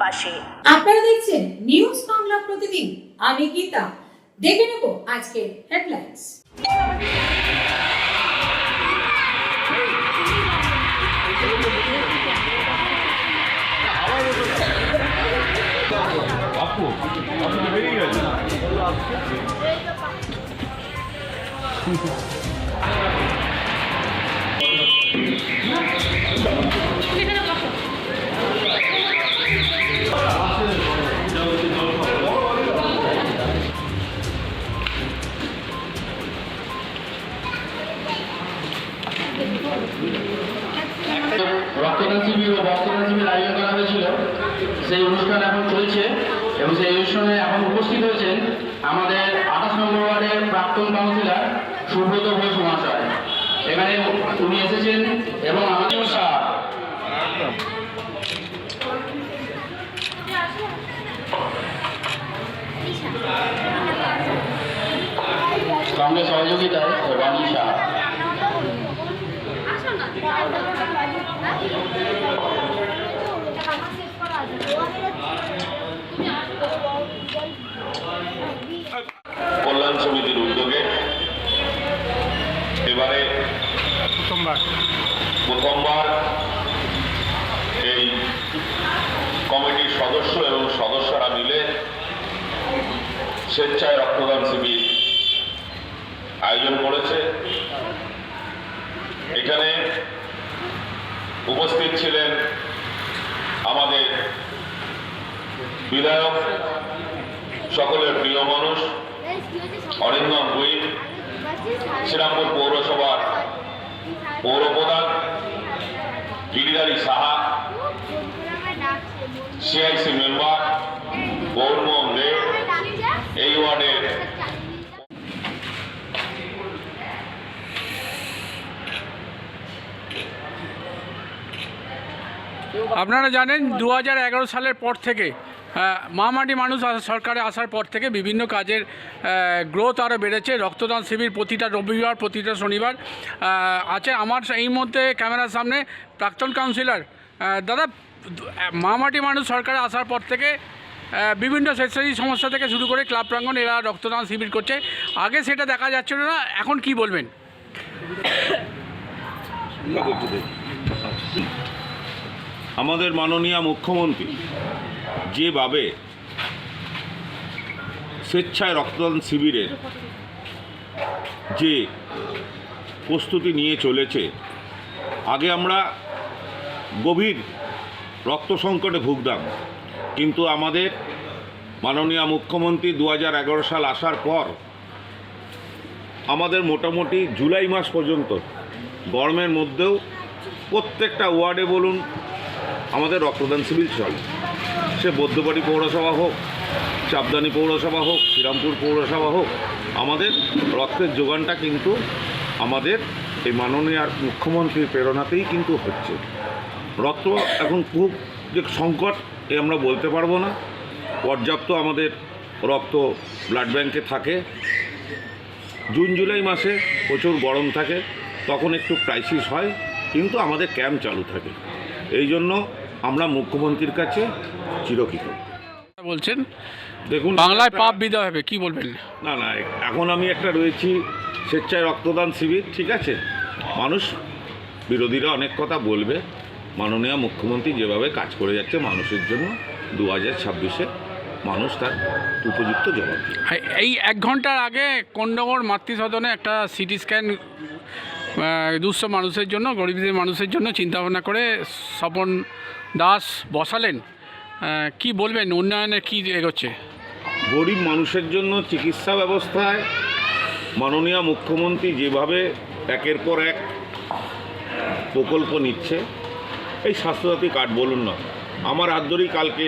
পাশে। আপনারা দেখছেন নিউজ বাংলা প্রতিদিন, আমি গীতা। দেখে নেব আজকের হেডলাইন্স। রক্তদান শিবির ও বক্তদান শিবির আয়োজন করা হয়েছিল, সেই অনুষ্ঠান এখন চলছে এবং সেই অনুষ্ঠানে এখন উপস্থিত হয়েছেন আমাদের 28 নম্বর ওয়ার্ডের প্রাক্তন কাউন্সিলর সুব্রত ঘোষ মহাশয়। এখানে উনি এসেছেন এবং আমাদের সঙ্গে সহযোগিতায় রানী শাহ। কল্যাণ সমিতির উদ্যোগে এবারে প্রথমবার এই কমিটির সদস্য এবং সদস্যরা মিলে স্বেচ্ছায় রক্তদান শিবির আয়োজন করেছে। এখানে উপস্থিত ছিলেন আমাদের বিধায়ক, সকলের প্রিয় মানুষ অরিন্দম ভুইট, শ্রীরামপুর পৌরসভার পৌরপ্রধান গিরিধারী সাহা, সিআইসি মেম্বার গৌরমোহন দে, এই ওয়ার্ডের আপনারা জানেন 2011 সালের পর থেকে মহামাটি মানুষ সরকারে আসার পর থেকে বিভিন্ন কাজের গ্রোথ আরও বেড়েছে। রক্তদান শিবির প্রতিটা রবিবার, প্রতিটা শনিবার আছে। আমার এই মধ্যে ক্যামেরার সামনে প্রাক্তন কাউন্সিলর দাদা, মহামাটি মানুষ সরকারে আসার পর থেকে বিভিন্ন স্বেচ্ছাসেবী সংস্থা থেকে শুরু করে ক্লাব প্রাঙ্গণ এরা রক্তদান শিবির করছে। আগে সেটা দেখা যাচ্ছিল না, এখন কি বলবেন? আমাদের মাননীয় মুখ্যমন্ত্রী যেভাবে স্বেচ্ছায় রক্তদান শিবিরের যে প্রস্তুতি নিয়ে চলেছে, আগে আমরা গভীর রক্ত সংকটে ভুগতাম, কিন্তু আমাদের মাননীয় মুখ্যমন্ত্রী 2011 সাল আসার পর আমাদের মোটামুটি জুলাই মাস পর্যন্ত গরমের মধ্যেও প্রত্যেকটা ওয়ার্ডে বলুন আমাদের রক্তদান শিবির চলে। সে বৌদ্ধবাড়ি পৌরসভা হোক, চাপদানি পৌরসভা হোক, শ্রীরামপুর পৌরসভা হোক, আমাদের রক্তের যোগানটা কিন্তু আমাদের এই মাননীয় মুখ্যমন্ত্রীর প্রেরণাতেই কিন্তু হচ্ছে। রক্ত এখন খুব যে সংকট এ আমরা বলতে পারবো না। পর্যাপ্ত আমাদের রক্ত ব্লাড ব্যাংকে থাকে। জুন জুলাই মাসে প্রচুর গরম থাকে, তখন একটু ক্রাইসিস হয়, কিন্তু আমাদের ক্যাম্প চালু থাকে। এই জন্য আমরা মুখ্যমন্ত্রীর কাছে চিরকৃতজ্ঞ। বলছেন দেখুন, বাংলায় পাপ বিদায় হবে, কি বলবেন? না, এখন আমি একটা রয়েছি স্বেচ্ছায় রক্তদান শিবির, ঠিক আছে। মানুষ বিরোধীরা অনেক কথা বলবে, মাননীয় মুখ্যমন্ত্রী যেভাবে কাজ করে যাচ্ছে মানুষের জন্য, 2026-এ মানুষ তার উপযুক্ত জবাব দেবে। এই 1 ঘন্টার আগে কোন্ডগড় মাতৃসদনে একটা সিটি স্ক্যান দুঃস্থ মানুষের জন্য, গরিবদের মানুষের জন্য চিন্তাভাবনা করে স্বপন দাস বসালেন। কি বলবেন, উন্নয়নে কি এগোচ্ছে? গরিব মানুষের জন্য চিকিৎসা ব্যবস্থায় মাননীয় মুখ্যমন্ত্রী যেভাবে একের পর এক প্রকল্প নিচ্ছে, এই স্বাস্থ্যসাথী কার্ড বলুন না, আমার হাত ধরেই কালকে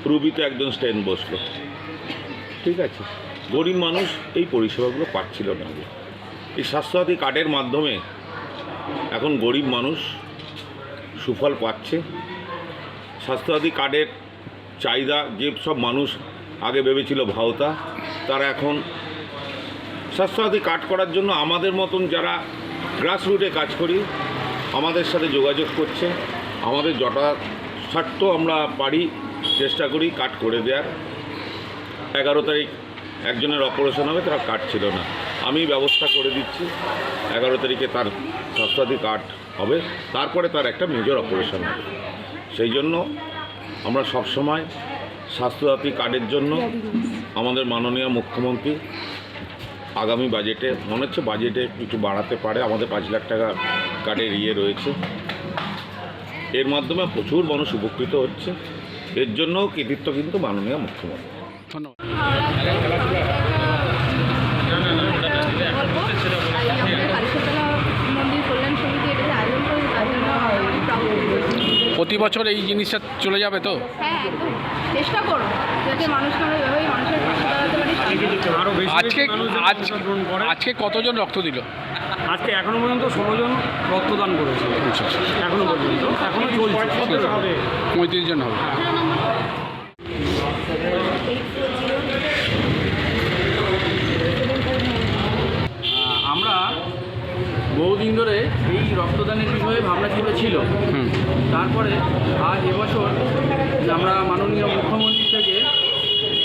রুবিতে একজন স্ট্যান্ড বসলো, ঠিক আছে। গরিব মানুষ এই পরিষেবাগুলো পাচ্ছিল না। এই স্বাস্থ্যসাথী কার্ডের মাধ্যমে এখন গরিব মানুষ সুফল পাচ্ছে। স্বাস্থ্যসাথী কার্ডের চাহিদা যে সব মানুষ আগে ভেবেছিল ভাওতা, তারা এখন স্বাস্থ্যসাথী কার্ড করার জন্য আমাদের মতন যারা গ্রাসরুটে কাজ করি আমাদের সাথে যোগাযোগ করছে। আমাদের যটা যথাসাধ্য আমরা পারি চেষ্টা করি কাট করে দেওয়ার। 11 তারিখ একজনের অপারেশন হবে, তার কার্ড ছিল না, আমি ব্যবস্থা করে দিচ্ছি। 11 তারিখে তার স্বাস্থ্যসাথী কার্ড হবে, তারপরে তার একটা মেজর অপারেশন হবে। সেই জন্য আমরা সবসময় স্বাস্থ্যসাথী কার্ডের জন্য আমাদের মাননীয় মুখ্যমন্ত্রী আগামী বাজেটে মনে হচ্ছে বাজেটে কিছু বাড়াতে পারে। আমাদের 5 লাখ টাকা কার্ডের রয়েছে, এর মাধ্যমে প্রচুর মানুষ উপকৃত হচ্ছে। এর জন্য কৃতিত্ব কিন্তু মাননীয় মুখ্যমন্ত্রী। ধন্যবাদ। মন্দির কল্যাণ সমিতি এটাতে আয়োজন করে তার জন্য অনেক প্রাউড। প্রতি বছর এই জিনিসটা চলে যাবে তো? হ্যাঁ, একদম চেষ্টা করবো যাতে মানুষকে আমরা এভাবেই মানুষের পাশে দাঁড়াতে পারি। আজকে কতজন রক্ত দিল? আজকে এখনো পর্যন্ত 16 জন রক্তদান করেছে। এখনো পর্যন্ত এখনো চলছে, 35 জন হবে। আমরা বহুদিন ধরে এই রক্তদানের বিষয়ে ভাবনা চিন্তা ছিল। তারপরে আজ এবছর আমরা মাননীয় মুখ্যমন্ত্রী থেকে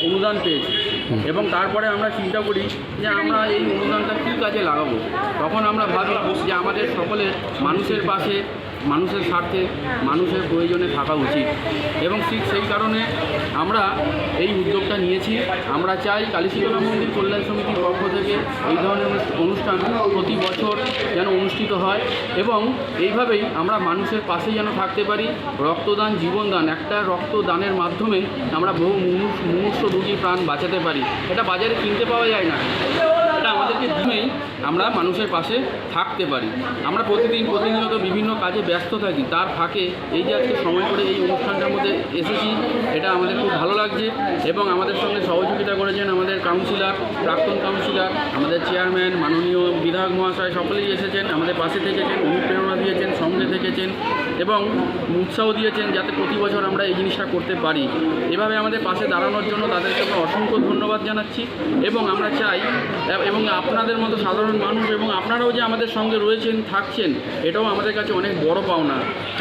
অনুদান পেয়েছি এবং তারপরে আমরা চিন্তা করি যে আমরা এই অনুদানটা কী কাজে লাগাবো। তখন আমরা ভাবি যে আমাদের সকলের মানুষের পাশে, মানুষের স্বার্থে, মানুষের প্রয়োজনে থাকা উচিত এবং ঠিক সেই কারণে আমরা এই উদ্যোগটা নিয়েছি। আমরা চাই কালীশীতলা মন্দির কল্যাণ সমিতির পক্ষ থেকে এই ধরনের অনুষ্ঠান প্রতি বছর যেন অনুষ্ঠিত হয় এবং এইভাবেই আমরা মানুষের পাশে যেন থাকতে পারি। রক্তদান জীবনদান, একটা রক্তদানের মাধ্যমে আমরা বহু মুমূর্ষ রোগীর প্রাণ বাঁচাতে পারি। এটা বাজারে কিনতে পাওয়া যায় না, এটা আমাদেরকে দিনেই আমরা মানুষের পাশে থাকতে পারি। আমরা প্রতিনিয়ত বিভিন্ন কাজে ব্যস্ত থাকি, তার ফাঁকে এই যে আজকে সময় করে এই অনুষ্ঠানটার মধ্যে এসেছি, এটা আমাদের খুব ভালো লাগছে এবং আমাদের সঙ্গে সহযোগিতা করেছেন আমাদের কাউন্সিলর, প্রাক্তন কাউন্সিলর, আমাদের চেয়ারম্যান, মাননীয় বিধায়ক মহাশয় সকলেই এসেছেন, আমাদের পাশে থেকেছেন, অনুপ্রেরণা দিয়েছেন, সঙ্গে থেকেছেন এবং উৎসাহ দিয়েছেন যাতে প্রতি বছর আমরা এই জিনিসটা করতে পারি। এভাবে আমাদের পাশে দাঁড়ানোর জন্য তাদেরকে আমরা অসংখ্য ধন্যবাদ জানাচ্ছি এবং আমরা চাই এবং আপনাদের মতো সাধারণ মানুষ এবং আপনারাও যে আমাদের সঙ্গে রয়েছেন, থাকছেন, এটাও আমাদের কাছে অনেক বড় পাওনা।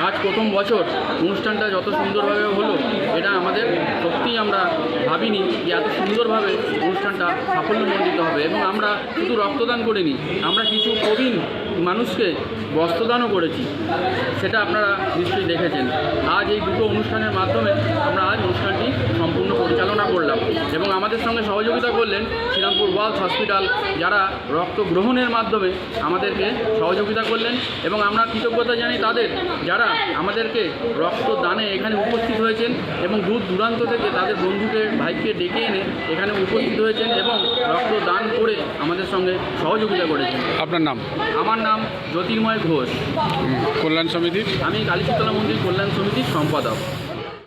আজ প্রথম বছর অনুষ্ঠানটা যত সুন্দরভাবে হলো, এটা আমাদের সত্যিই আমরা ভাবিনি যে এত সুন্দরভাবে অনুষ্ঠানটা সাফল্যমণ্ডিত হবে এবং আমরা শুধু রক্তদান করিনি, আমরা কিছু প্রবীণ মানুষকে বস্ত্রদানও করেছি, সেটা আপনারা নিশ্চয়ই দেখেছেন। আজ এই দুটো অনুষ্ঠানের মাধ্যমে আমরা আজ অনুষ্ঠানটি সম্পূর্ণ পরিচালনা করলাম এবং আমাদের সঙ্গে সহযোগিতা করলেন শ্রীরামপুর ওয়ালস হসপিটাল, যারা রক্ত গ্রহণের মাধ্যমে আমাদেরকে সহযোগিতা করলেন এবং আমরা কৃতজ্ঞতা জানি তাদের, যারা আমাদেরকে রক্তদানে এখানে উপস্থিত হয়েছেন এবং দূর দূরান্ত থেকে তাদের বন্ধুকে, ভাইকে ডেকে এনে এখানে উপস্থিত হয়েছেন এবং রক্তদান করে আমাদের সঙ্গে সহযোগিতা করেছেন। আপনার নাম? আমার নাম জ্যোতির্ময় ঘোষ, কল্যাণ সমিতির? আমি কালীশীতলা মন্দির কল্যাণ সমিতির সম্পাদক।